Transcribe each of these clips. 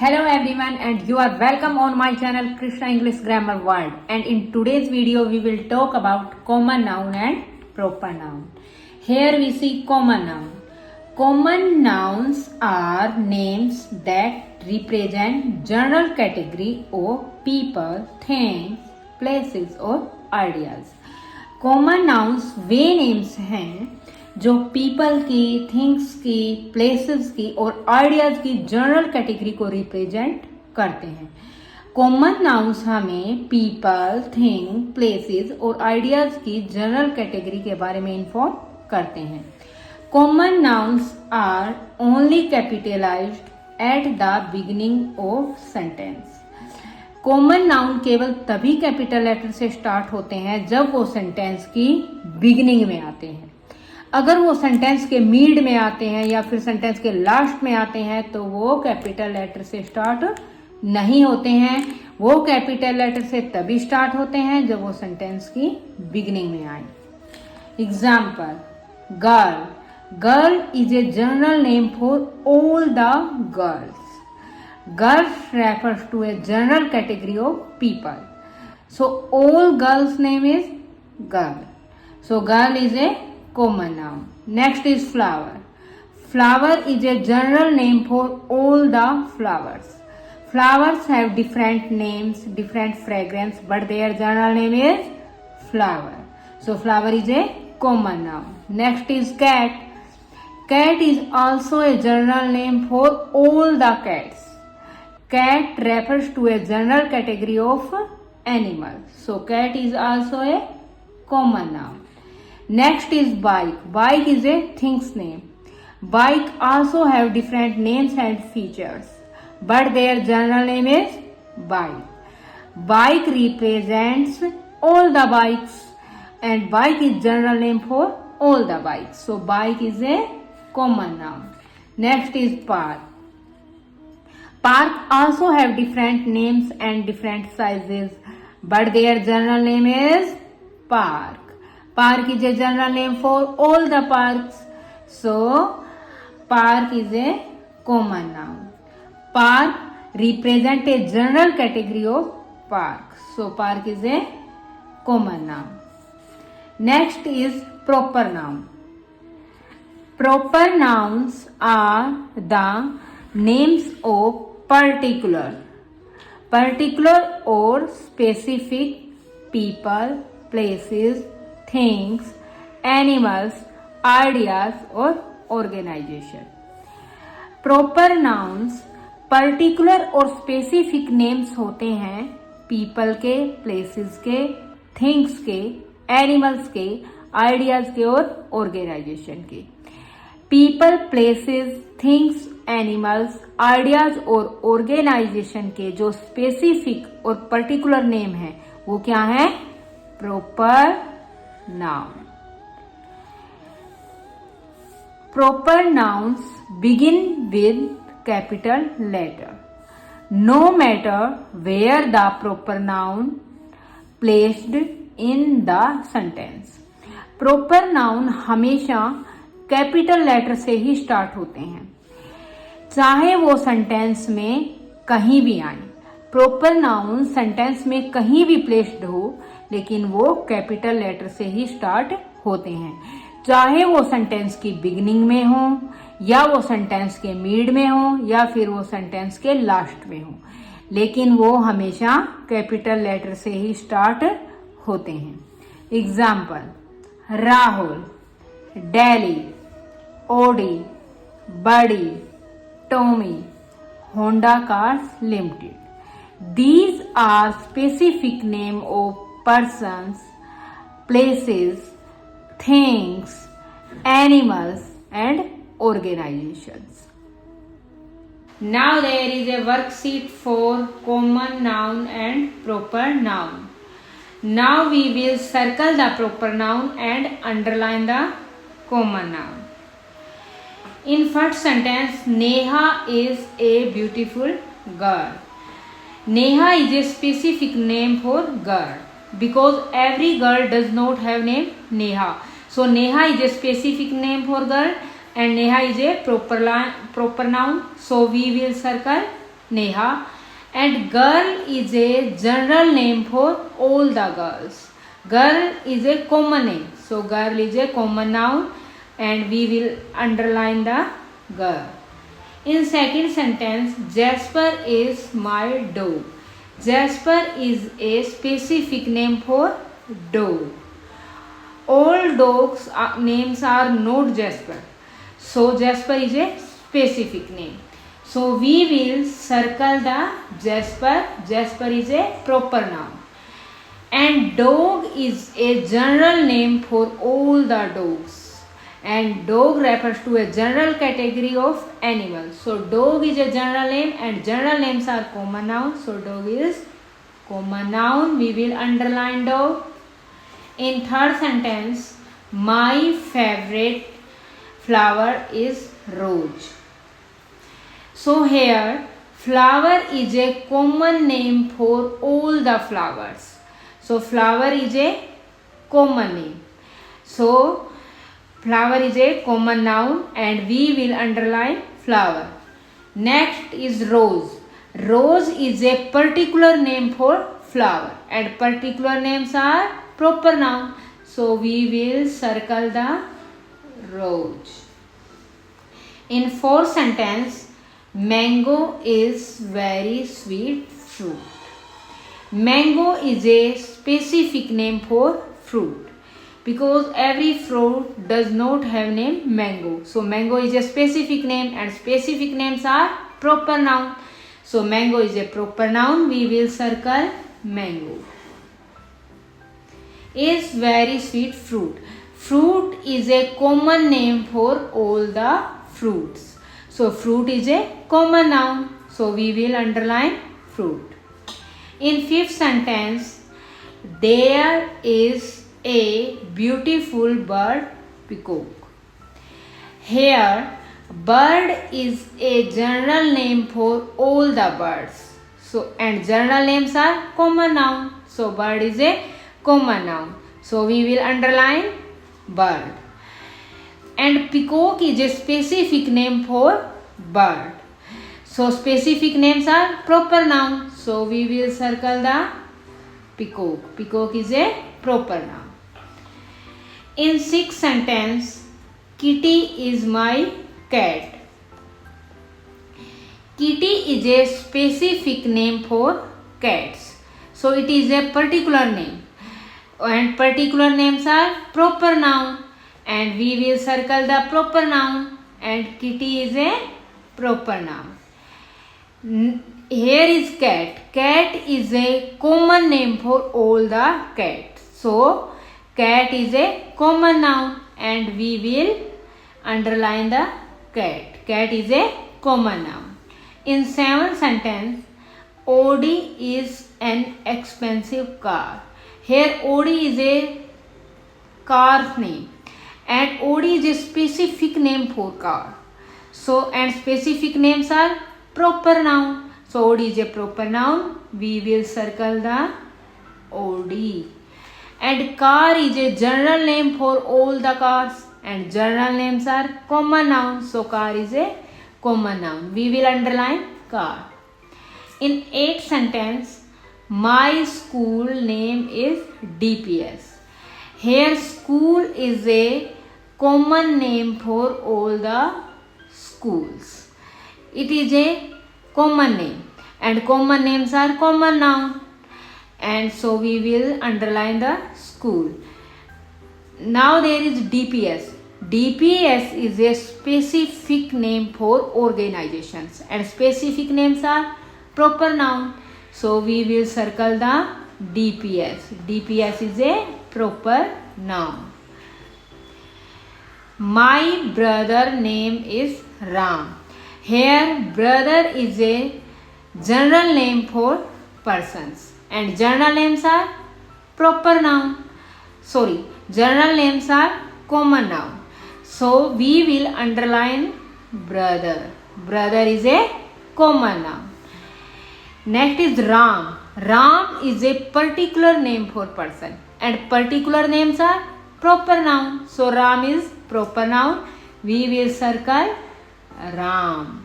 Hello everyone and you are welcome on my channel Krishna English Grammar World, and in today's video we will talk about common noun and proper noun. Here we see common noun. Common nouns are names that represent general category of people, things, places और ideas. Common nouns वे names हैं जो people की, things की, places की और ideas की general category को represent करते हैं. कॉमन नाउन्स हमें पीपल, थिंग, प्लेसेस और आइडियाज की जनरल कैटेगरी के बारे में इन्फॉर्म करते हैं. Common nouns are only capitalized at the beginning of sentence. Common noun केवल तभी कैपिटल लेटर से स्टार्ट होते हैं जब वो सेंटेंस की बिगिनिंग में आते हैं. अगर वो सेंटेंस के मिड में आते हैं या फिर सेंटेंस के लास्ट में आते हैं तो वो कैपिटल लेटर से स्टार्ट नहीं होते हैं. वो कैपिटल लेटर से तभी स्टार्ट होते हैं जब वो सेंटेंस की बिगिनिंग में आए. Example, girl. Girl is a general name for all the girls. Girls refers to a general category of people. So all girls name is girl. So girl is a common noun. Next is flower. Flower is a general name for all the flowers. Flowers have different names, different fragrance, but their general name is flower. So flower is a common noun. Next is cat. Cat is also a general name for all the cats. Cat refers to a general category of animal. So cat is also a common noun. Next is bike. Bike is a thing's name. Bike also have different names and features, but their general name is bike. Bike represents all the bikes and bike is general name for all the bikes. So bike is a common noun. Next is park. Park also have different names and different sizes, but their general name is park. Park is a general name for all the parks. So, park is a common noun. Park represent a general category of park. So, park is a common noun. Next is proper noun. Proper nouns are the names of particular or specific people, places, things, animals, ideas और organization. Proper nouns particular और specific names होते हैं people के, places के, things के, animals के, ideas के और ऑर्गेनाइजेशन के. People, places, things, animals, ideas और ऑर्गेनाइजेशन के जो स्पेसिफिक और पर्टिकुलर नेम है वो क्या है? Proper noun. Proper nouns begin with capital letter no matter where the proper noun placed in the sentence. Proper noun हमेशा कैपिटल लेटर से ही स्टार्ट होते हैं चाहे वो सेंटेंस में कहीं भी आए. प्रॉपर नाउन सेंटेंस में कहीं भी प्लेस्ड हो लेकिन वो कैपिटल लेटर से ही स्टार्ट होते हैं, चाहे वो सेंटेंस की बिगिनिंग में हो या वो सेंटेंस के मिड में हो या फिर वो सेंटेंस के लास्ट में हो, लेकिन वो हमेशा कैपिटल लेटर से ही स्टार्ट होते हैं. एग्जाम्पल, राहुल, डेली, ओडी, बड़ी, Tommy, Honda Cars Limited. These are specific name of persons, places, things, animals and organizations. Now there is a worksheet for common noun and proper noun. Now we will circle the proper noun and underline the common noun. In first sentence, Neha is a beautiful girl. Neha is a specific name for girl because every girl does not have name Neha. So Neha is a specific name for girl and Neha is a proper noun. So we will circle Neha. And girl is a general name for all the girls. Girl is a common name. So girl is a common noun and we will underline the girl. In second sentence, Jasper is my dog. Jasper is a specific name for dog. All dogs names are not Jasper. So Jasper is a specific name. So we will circle the Jasper. Jasper is a proper noun. And dog is a general name for all the dogs. And dog refers to a general category of animals. So dog is a general name and general names are common nouns. So dog is common noun. We will underline dog. In third sentence, my favorite flower is rose. So here flower is a common name for all the flowers. So flower is a common name. So flower is a common noun and we will underline flower. Next is rose. Rose is a particular name for flower and particular names are proper noun. So we will circle the rose. In fourth sentence, mango is very sweet fruit. Mango is a specific name for fruit. Because every fruit does not have name mango. So mango is a specific name and specific names are proper noun. So mango is a proper noun. We will circle mango. Is very sweet fruit. Fruit is a common name for all the fruits. So fruit is a common noun. So we will underline fruit. In fifth sentence, there is a beautiful bird, peacock. Here, bird is a general name for all the birds. So, and general names are common noun. So, bird is a common noun. So, we will underline bird. And peacock is a specific name for bird. So, specific names are proper noun. So, we will circle the peacock. Peacock is a proper noun. In sixth sentence, Kitty is my cat. Kitty is a specific name for cats. So it is a particular name. And particular names are proper noun. And we will circle the proper noun. And kitty is a proper noun. Here is cat. Cat is a common name for all the cats. So cat is a common noun and we will underline the cat. Cat is a common noun. In seventh sentence, Audi is an expensive car. Here Audi is a car's name and Audi is a specific name for car. So and specific names are proper noun. So Audi is a proper noun. We will circle the Audi. And car is a general name for all the cars and general names are common nouns. So car is a common noun. We will underline car. In eighth sentence, my school name is DPS. Here school is a common name for all the schools. It is a common name and common names are common noun. And so we will underline the school. Now there is DPS. DPS is a specific name for organizations and specific names are proper noun. So we will circle the DPS. DPS is a proper noun. My brother name is Ram. Here brother is a general name for persons. And general names are proper noun. General names are common noun. So we will underline brother. Brother is a common noun. Next is Ram. Ram is a particular name for person. And particular names are proper noun. So Ram is proper noun. We will circle Ram.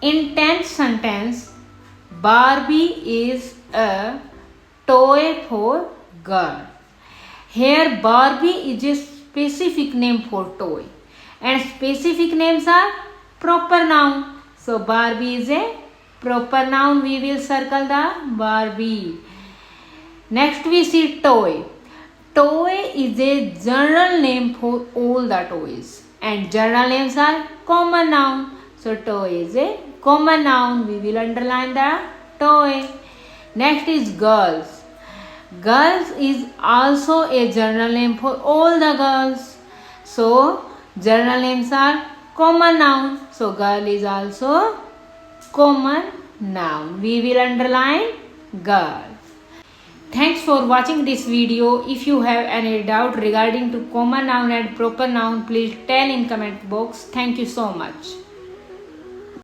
In 10th sentence, Barbie is a toy for girl. Here Barbie is a specific name for toy and specific names are proper noun. So Barbie is a proper noun. We will circle the Barbie. Next we see toy. Toy is a general name for all the toys and general names are common noun. So toy is a common noun. We will underline the toy. Next is girls. Girls is also a general name for all the girls. So general names are common noun. So girl is also common noun. We will underline girl. Thanks for watching this video. If you have any doubt regarding to common noun and proper noun, please tell in comment box. Thank you so much.